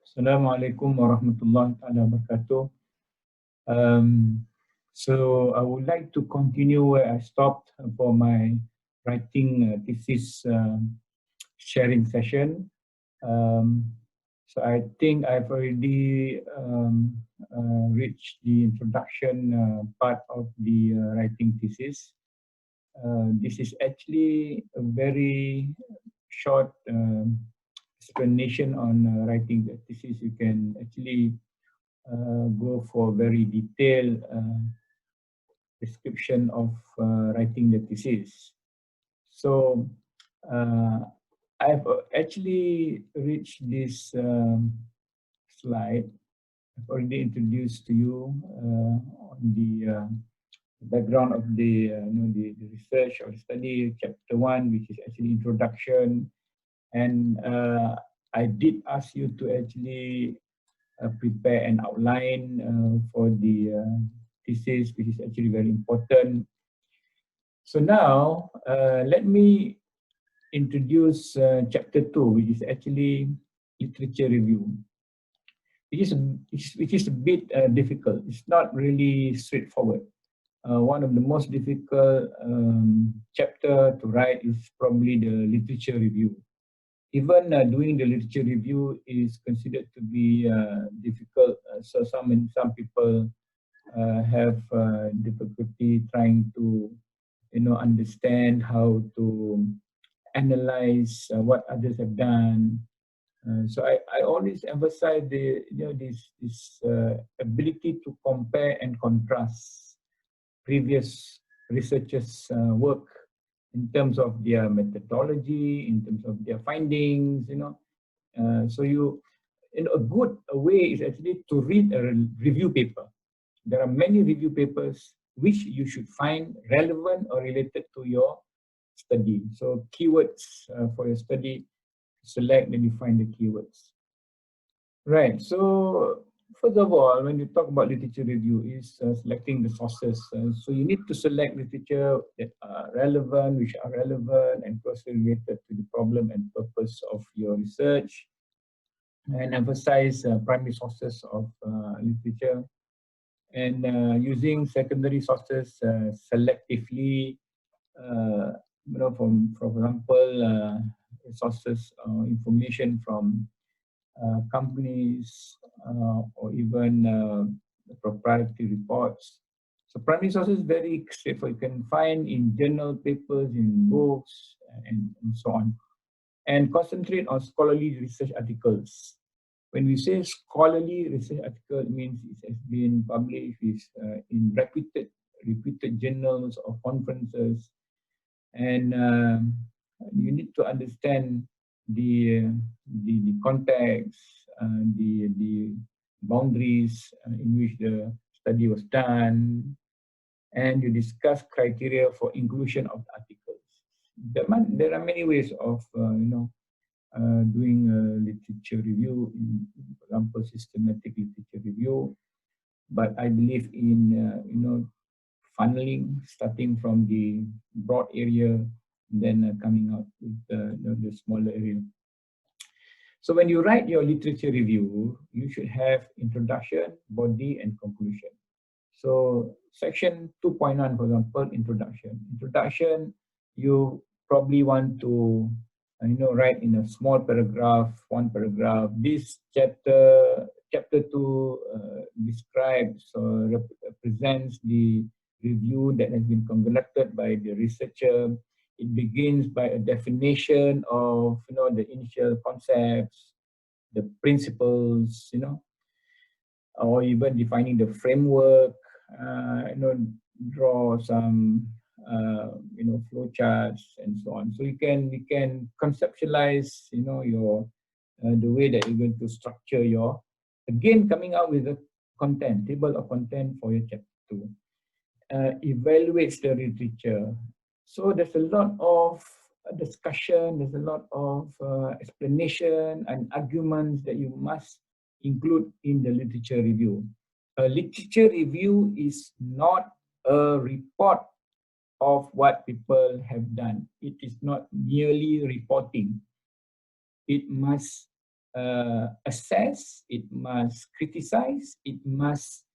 Assalamualaikum warahmatullahi wabarakatuh. Um, so I would like to continue where I stopped for my writing thesis sharing session. Um, so I think I've already reached the introduction part of the writing thesis. This is actually a very short explanation on writing the thesis. You can actually go for very detailed description of writing the thesis. So I've actually reached this slide. I've already introduced to you on the background of the, the research or study, chapter 1, which is actually introduction. And I did ask you to actually prepare an outline for the thesis, which is actually very important. So now, let me introduce chapter 2, which is actually literature review, which is a bit difficult. It's not really straightforward. One of the most difficult chapter to write is probably the literature review. Even doing the literature review is considered to be difficult. So some people have difficulty trying to, understand how to analyze what others have done. So I always emphasize the, this ability to compare and contrast previous researchers' work in terms of their methodology, in terms of their findings, so a good way is actually to read a review paper. There are many review papers which you should find relevant or related to your study. So keywords for your study, select, then you find the keywords. Right, so first of all, when you talk about literature review, is selecting the sources. So you need to select literature that are relevant, which are relevant and closely related to the problem and purpose of your research, and emphasize primary sources of literature, and using secondary sources selectively. For example, sources information from companies or even proprietary reports. So primary sources very straightforward. You can find in journal papers, in books, and so on. And concentrate on scholarly research articles. When we say scholarly research article, it means it has been published in reputed journals or conferences. And you need to understand the context, the boundaries in which the study was done, and you discuss criteria for inclusion of articles. There are many ways of doing a literature review, for example, systematic literature review. But I believe in funneling, starting from the broad area, then coming out with the smaller area. So when you write your literature review, you should have introduction, body, and conclusion. So section 2.1, for example, introduction. Introduction, you probably want to write in a small paragraph, one paragraph. This chapter 2 describes or represents the review that has been conducted by the researcher. It begins by a definition of the initial concepts, the principles, or even defining the framework. Draw some flow charts and so on. So we can conceptualize your the way that you're going to structure your, again, coming out with a content table of content for your chapter 2. Evaluates the literature. So there's a lot of discussion, there's a lot of explanation and arguments that you must include in the literature review. A literature review is not a report of what people have done. It is not merely reporting. It must assess, it must criticize, it must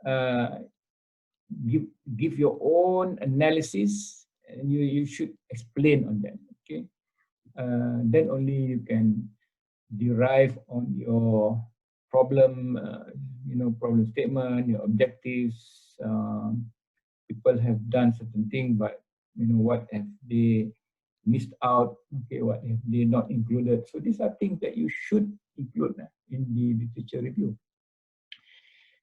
uh, give your own analysis, and you should explain on that. Okay, then only you can derive on your problem, problem statement, your objectives. People have done certain thing, but what have they missed out? Okay, what have they not included? So these are things that you should include in the literature review.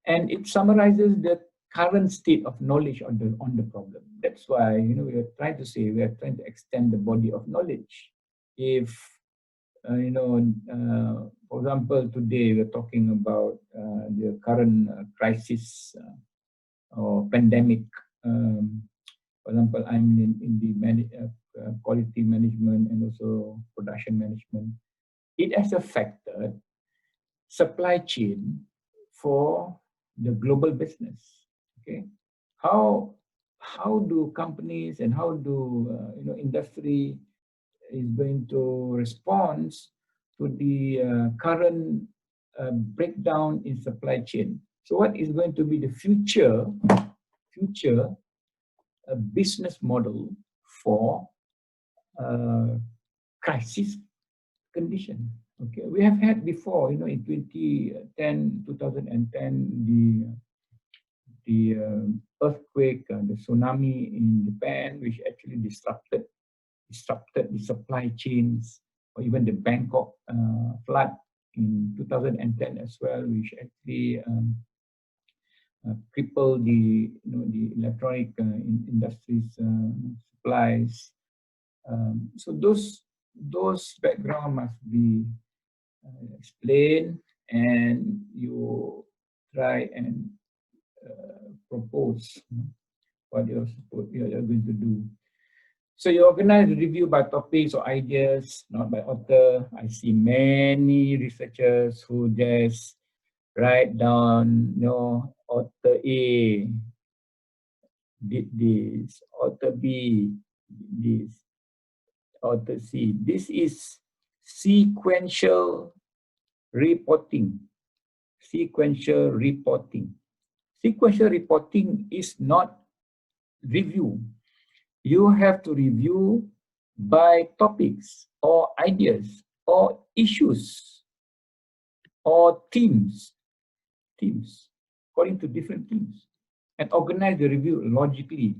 And it summarizes the current state of knowledge on the problem. That's why we are trying to say we are trying to extend the body of knowledge. If for example, today we're talking about the current crisis or pandemic. For example, I'm in the quality management and also production management. It has affected supply chain for the global business. Okay, how do companies and how do industry is going to respond to the current breakdown in supply chain? So what is going to be the future business model for crisis condition? Okay, we have had before, in 2010, the earthquake, the tsunami in Japan, which actually disrupted the supply chains, or even the Bangkok flood in 2010 as well, which actually crippled the electronic industries supplies. So those background must be explained, and you try and propose what you're going to do. So you organize the review by topics or ideas, not by author. I see many researchers who just write down, author A did this, author B did this, author C. This is sequential reporting. Sequential reporting. Sequential reporting is not review. You have to review by topics or ideas or issues or themes, according to different themes, and organize the review logically.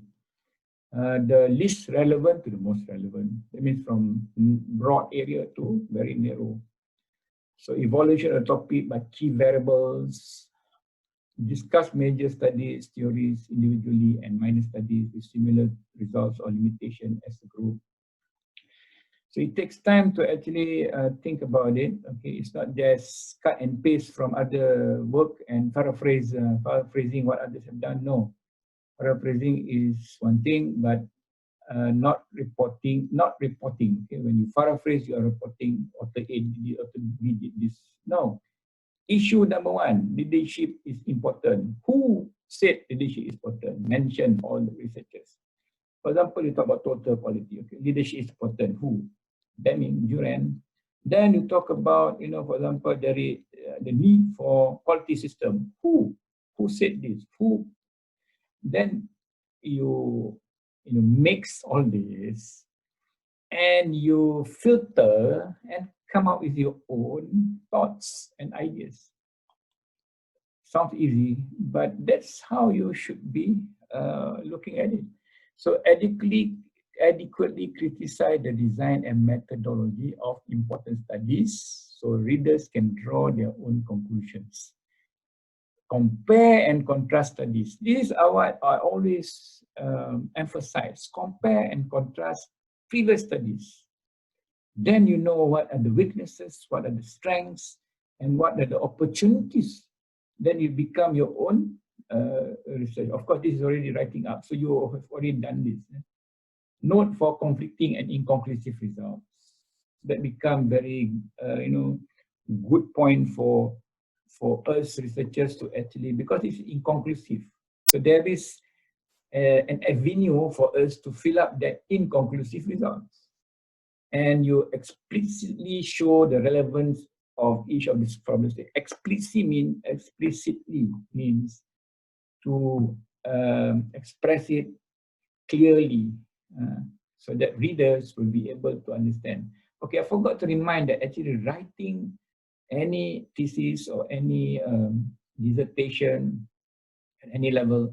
The least relevant to the most relevant. That means from broad area to very narrow. So evaluation of the topic by key variables. Discuss major studies, theories individually, and minor studies with similar results or limitation as a group. So it takes time to actually think about it. Okay, it's not just cut and paste from other work and paraphrasing what others have done. No, paraphrasing is one thing, but not reporting. Okay, when you paraphrase, you are reporting author A did, author B did this. No. Issue number one, leadership is important. Who said leadership is important? Mention all the researchers. For example, you talk about total quality. Okay, leadership is important. Who? Deming, Duran. Then you talk about, for example, the need for quality system. Who said this? Who? Then you mix all this, and you filter and come up with your own thoughts and ideas. Sounds easy, but that's how you should be looking at it. So adequately criticize the design and methodology of important studies so readers can draw their own conclusions. Compare and contrast studies. This is what I always emphasize. Compare and contrast previous studies. Then you know what are the weaknesses, what are the strengths, and what are the opportunities. Then you become your own research. Of course, this is already writing up, so you have already done this. Note for conflicting and inconclusive results. That become very, good point for us researchers to actually, because it's inconclusive. So there is an avenue for us to fill up that inconclusive results. And you explicitly show the relevance of each of these problems. Explicitly means to express it clearly so that readers will be able to understand. Okay, I forgot to remind that actually writing any thesis or any dissertation at any level,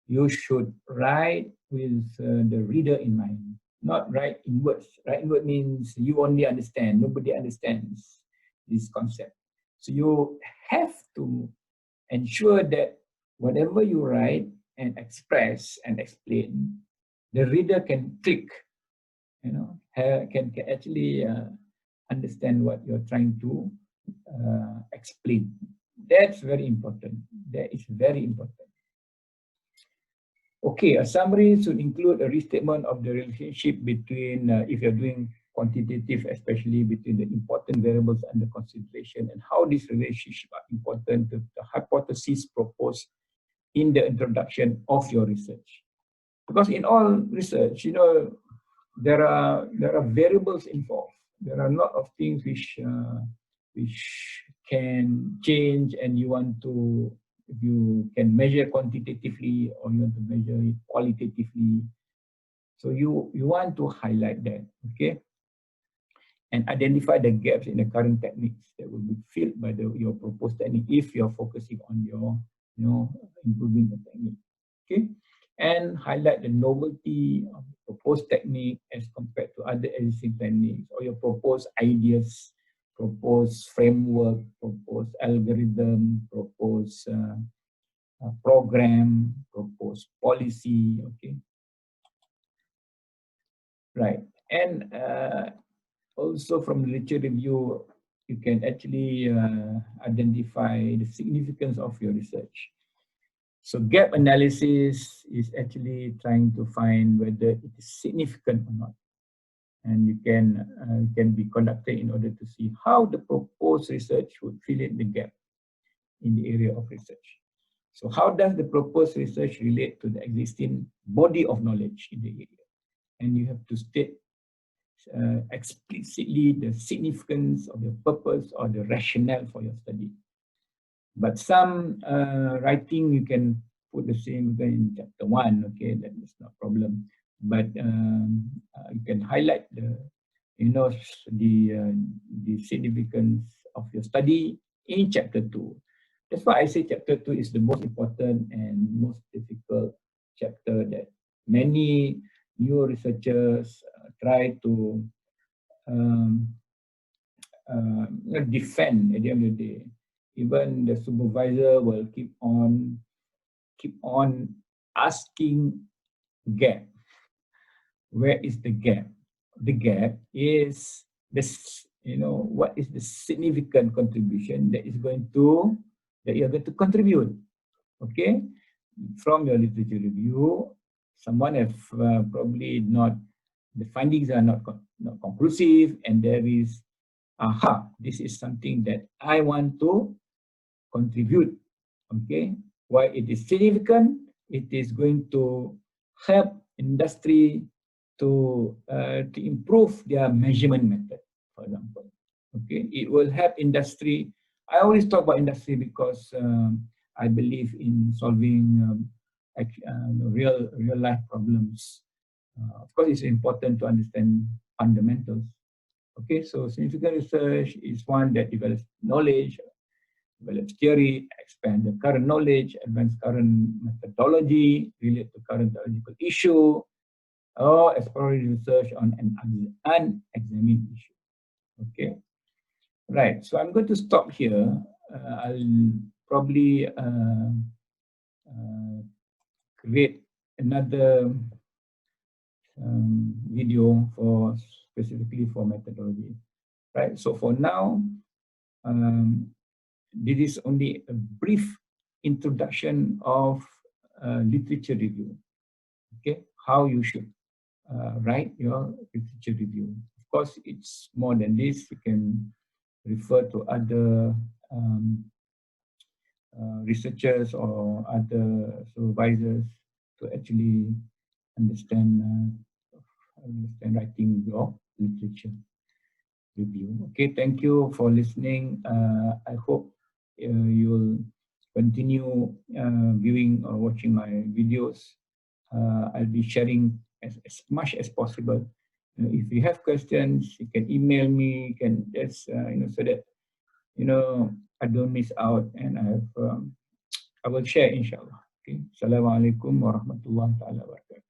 you should write with the reader in mind, not write in words. Write in words means you only understand, nobody understands this concept. So you have to ensure that whatever you write and express and explain, the reader can click, can actually understand what you're trying to explain. That's very important. That is very important. Okay, a summary should include a restatement of the relationship between, if you're doing quantitative, especially between the important variables under consideration and how these relationships are important to the hypothesis proposed in the introduction of your research. Because in all research, there are variables involved. There are a lot of things which can change, and you want to, if you can measure quantitatively or you want to measure it qualitatively. So you want to highlight that, okay? And identify the gaps in the current techniques that will be filled by your proposed technique if you're focusing on your, improving the technique, okay? And highlight the novelty of the proposed technique as compared to other existing techniques, or your proposed ideas, proposed framework, proposed algorithm, proposed program, proposed policy, okay? Right, and also from literature review, you can actually identify the significance of your research. So gap analysis is actually trying to find whether it is significant or not. And you can be conducted in order to see how the proposed research would fill in the gap in the area of research. So how does the proposed research relate to the existing body of knowledge in the area? And you have to state explicitly the significance of the purpose or the rationale for your study. But some writing, you can put the same in chapter 1, okay, that is no problem. But you can highlight the significance of your study in chapter 2. That's why I say chapter 2 is the most important and most difficult chapter that many new researchers try to defend at the end of the day. Even the supervisor will keep on asking gap. Where is the gap? The gap is this, what is the significant contribution that you're going to contribute? Okay, from your literature review, someone have probably not, the findings are not conclusive, and there is, this is something that I want to contribute. Okay, why it is significant? It is going to help industry to improve their measurement method, for example. Okay, it will help industry. I always talk about industry because I believe in solving real life problems. Of course, it's important to understand fundamentals. Okay, so significant research is one that develops knowledge, develops theory, expand the current knowledge, advance current methodology, relate to current theological issue, or exploratory research on an unexamined issue. Okay, right. So I'm going to stop here. I'll probably create another video specifically for methodology. Right. So for now, this is only a brief introduction of literature review. Okay, how you should write your literature review. Of course, it's more than this. You can refer to other researchers or other supervisors to actually understand writing your literature. review. Okay, thank you for listening. I hope you'll continue viewing or watching my videos. I'll be sharing as much as possible. If you have questions, you can email me. You can just so that I don't miss out, and I will share inshallah. Okay. Assalamualaikum warahmatullahi wabarakatuh.